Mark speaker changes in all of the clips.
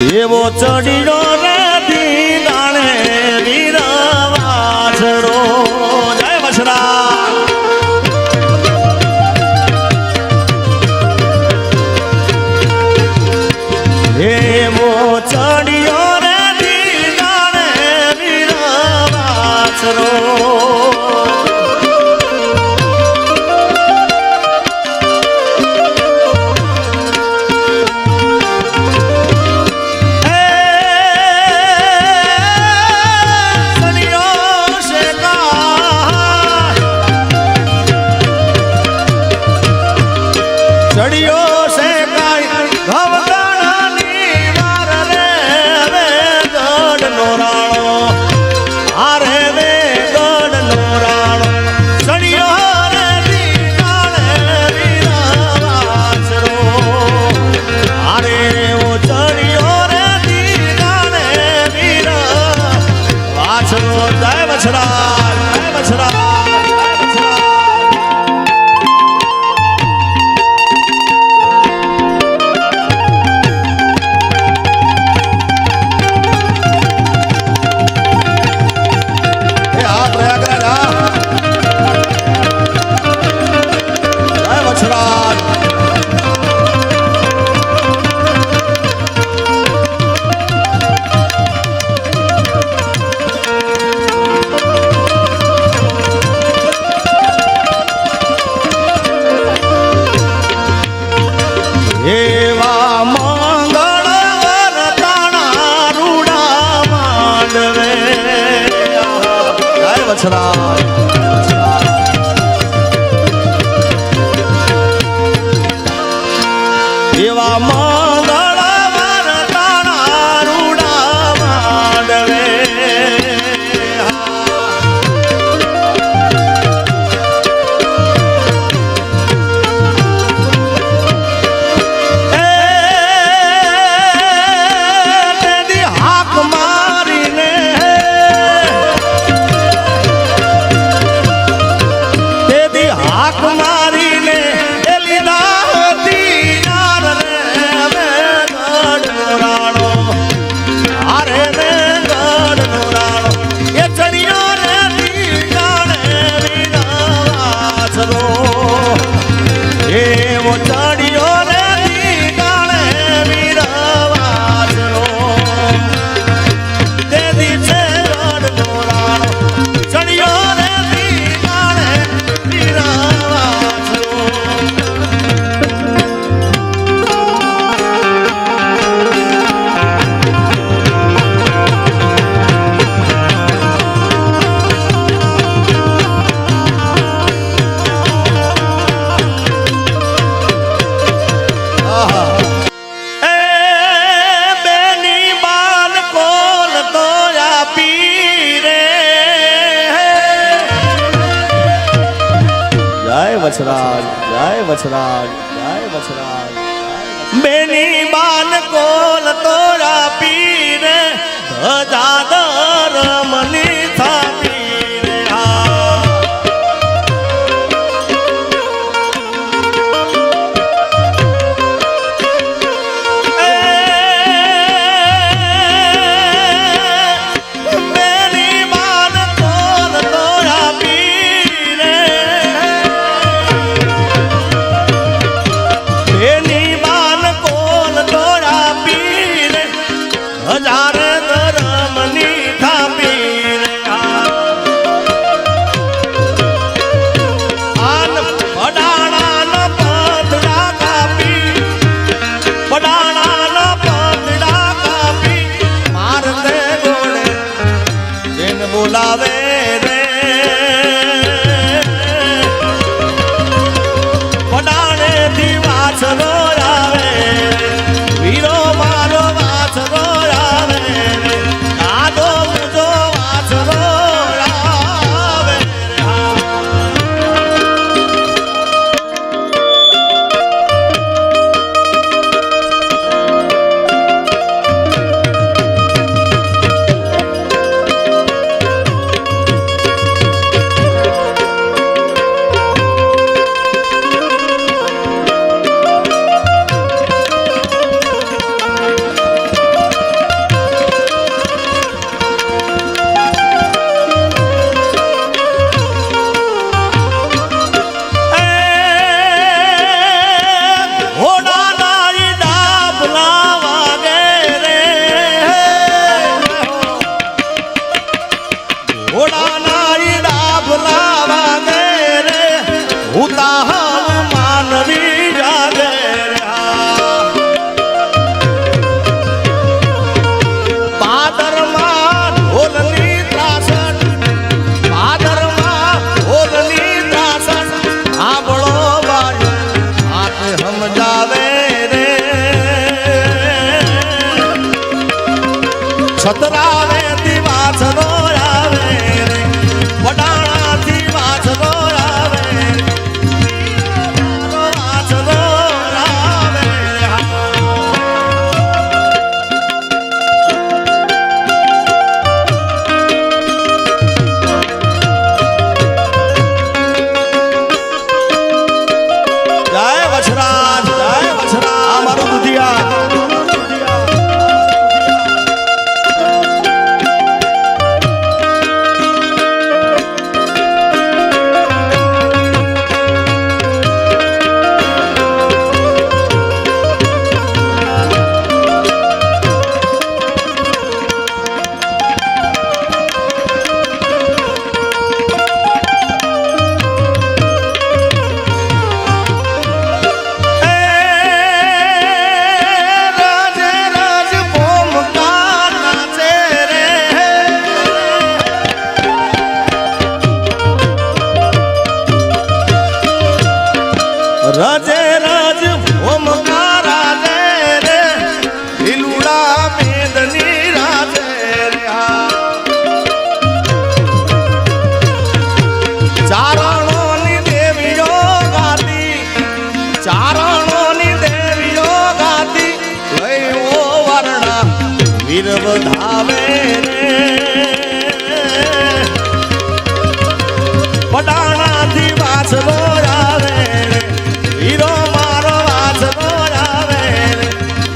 Speaker 1: એવો ચડીનો રેતી દાણે વીર વાછરો જય વછરા એવો ચડીયો રેતી દાણે વીર વાછરો ચડિયો છે કાઈ ઘવડાની વાર રે વે ગઢ નો રાણો આરે વે ગઢ નો રાણો ચડિયો રે દીનાળે વીરા વાછરો આરે ઓ ચડિયો રે દીનાળે વીરા વાછરો જય વછરા જય વછરા એવા મંગળવાર તાણા રૂડા માંડવે જય વછરા એવા મંગળવાર તાણા રૂડા માંડવે એવો ચડિયો રે દીનાળે વીરા વાછરો તે દિવસે ગઢ નો રાણો ચડિયો રે દીનાળે વીરા વાછરો વછરાજ જય વછરાજ જય વછરાજ બેની બાન કોલ તોરા પીરે ધજાદર મની થાપી રે બેની બાન કોલ તોરા પીરે એની બાન કોલ તોરા પીરે હજાર ધરમની થાપી રે આન પડાણાનો પતડા કાપી પડાણાનો પતડા કાપી મારતે ગોળે બેન બોલાવે રે પડાણે થી વાછરો આવે વીરો મારો વાછરો આવે સતરાવે થી વાછરો આવે રે વડાણા થી વાછરો આવે વાછરો આવે જય વછરાજ અમારું દુધિયા રજે રજ ઓમકાર રાજે રે લીલુડા મેદની રાજે રે ચારણોની દેવીઓ ગાતી ચારણોની દેવીઓ ગાતી લઈઓ વર્ણા વીર વધાવે રે પડાણાથી વાછલો આવે હીરો મારો વાછલો આવે રે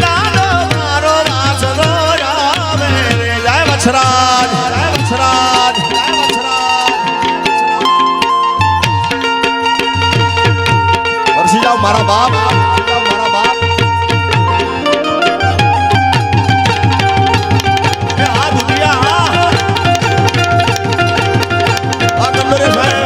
Speaker 1: દાડો મારો વાછલો આવે રે જય વછરાજ જય વછરાજ જય વછરાજ વરસી જાવ મારા બાપ મારા બાપ આ દુનિયા આ કંદરે ભાઈ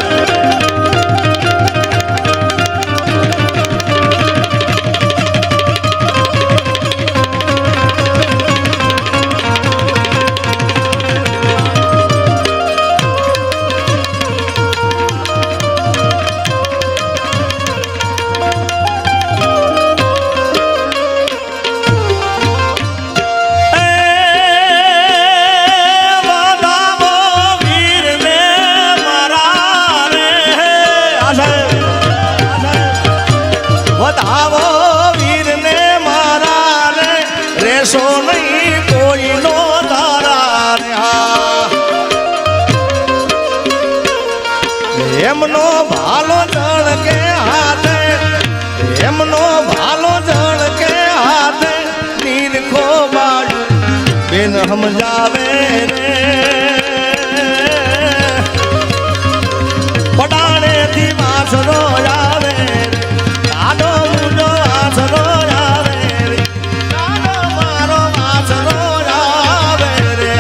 Speaker 1: વધાવો વીરને મારા રે રેસો નહીં કોઈનો તારા રે એમનો ભાલો જળ કે હાથે એમનો ભાલો જળ કે હાથે નીરખો બાજુ બેન સમજાવે રે પડાણે થી વાછરો આવે દાડો મુજો વાછરો આવે રે દાડો મારો વાછરો આવે રે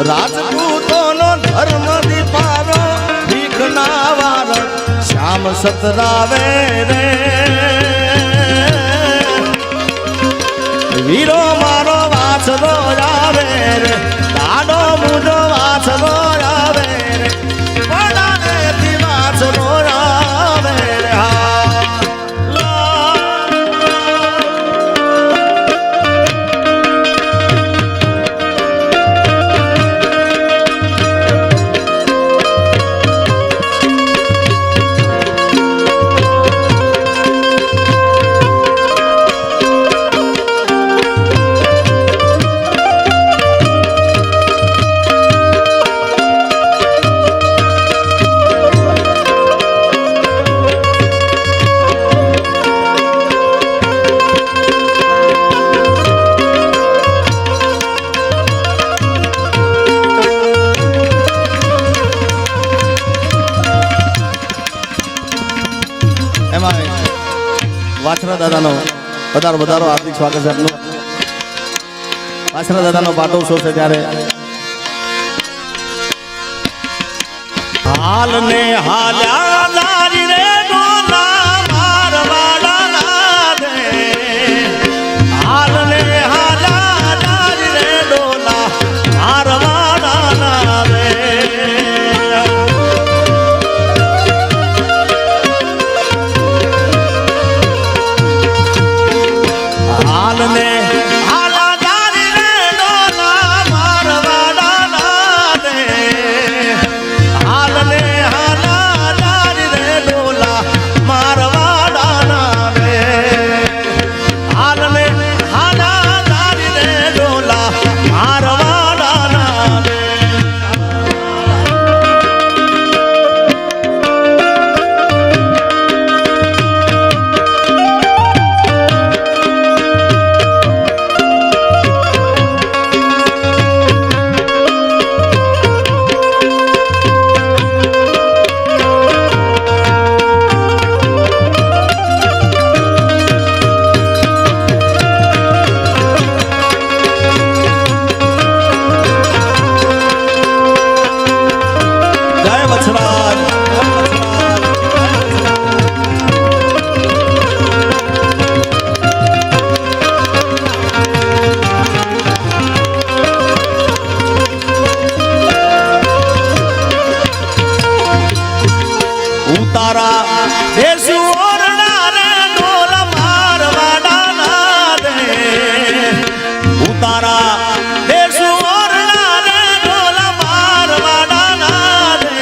Speaker 1: રાજપૂતોનો ધર્મ દીપારો ભીખના વારણ શ્યામ સતરાવે રે વીરો મારો વાછરો આવે રે દાડો મુજો વાછરો આવે રે પડાણેથી વાછરો આવે રે વાછરા દાદાનો વધારો હાર્દિક સ્વાગત છે આપનું. વાછરા દાદાનો પાટોત્સવ છે ત્યારે હાલ ને હાલ્યા દારી રે ડોલા મારવાડા ના દે. હાલ ને હાલ્યા દારી રે ડોલા મારવાડા ના દે. હાલ ને હાલા દારી રે ડોલા મારવાડા ના દે. હાલ ને હાલા દારી રે ડોલા મારવાડા ના દે. હાલ ને હાલા દારી રે ડોલા મારવાડા ના દે. જય વછરાજ, જય વછરાજ. ઉતારા દેશુ ઓરડા રે ઢોલ મારવાડા ના દે. ઉતારા દેશુ ઓરડા રે ઢોલ મારવાડા ના દે.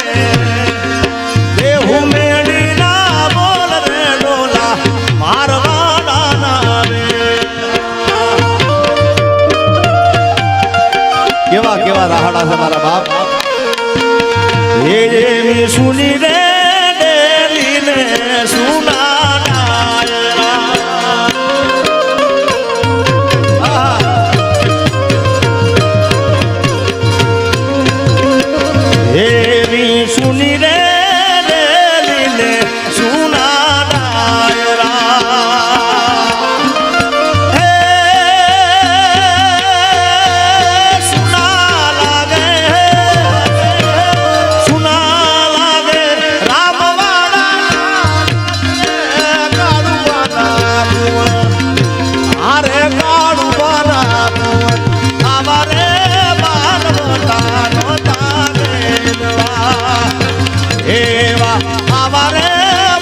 Speaker 1: દેહુ મેળી ના બોલ રે ઢોલા મારવાડા ના દે. કેવા કેવા રાહડા છે મારા બાપ. એ સુની રે ડેલી ને સુના ડાયરા. એવી સુની રે ડેલી ને સુના ડાયરા. હે સુના લાગે, સુના લાગે રામવાડા કાળુવાના કુંવર. આરે કાળુવાના કુંવર આવા રે બાલવટાનો તારેલવા. એવા આવા રે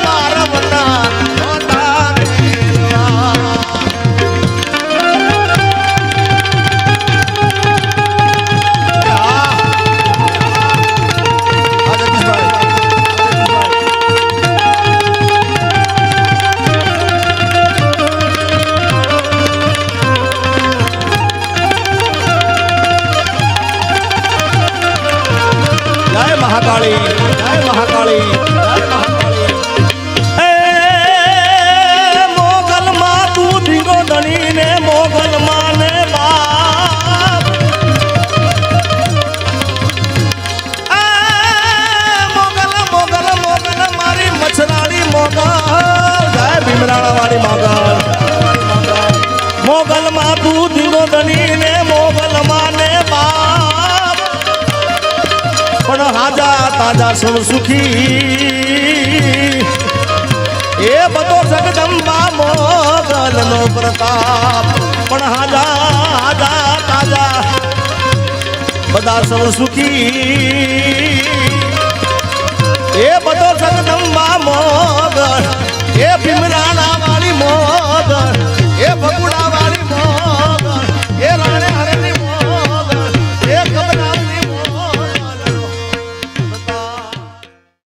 Speaker 1: બાલવટાનો તારેલવા. જય મહાકાળી, જય મહાકાળી, જય મહાકાળી. એ મોગલ માં તું ધીરો ધણી ને મોગલ માં ને બાપ. એ મોગલ મોગલ મોગલ મારી મછરાળી મોગલ. જય ભીમરાણા વાળી મોગલ. મોગલ માં તું ધીરો ધણી ને મોગલ માં ને બાપ. પણ હાજા તાજા સૌ સુખી એ બધો જગદંબા મોગલ નો પ્રતાપ. પણ હાજા હાજા તાજા બધા સૌ સુખી એ બધો જગદંબા મોગલ એ ભીમરાણા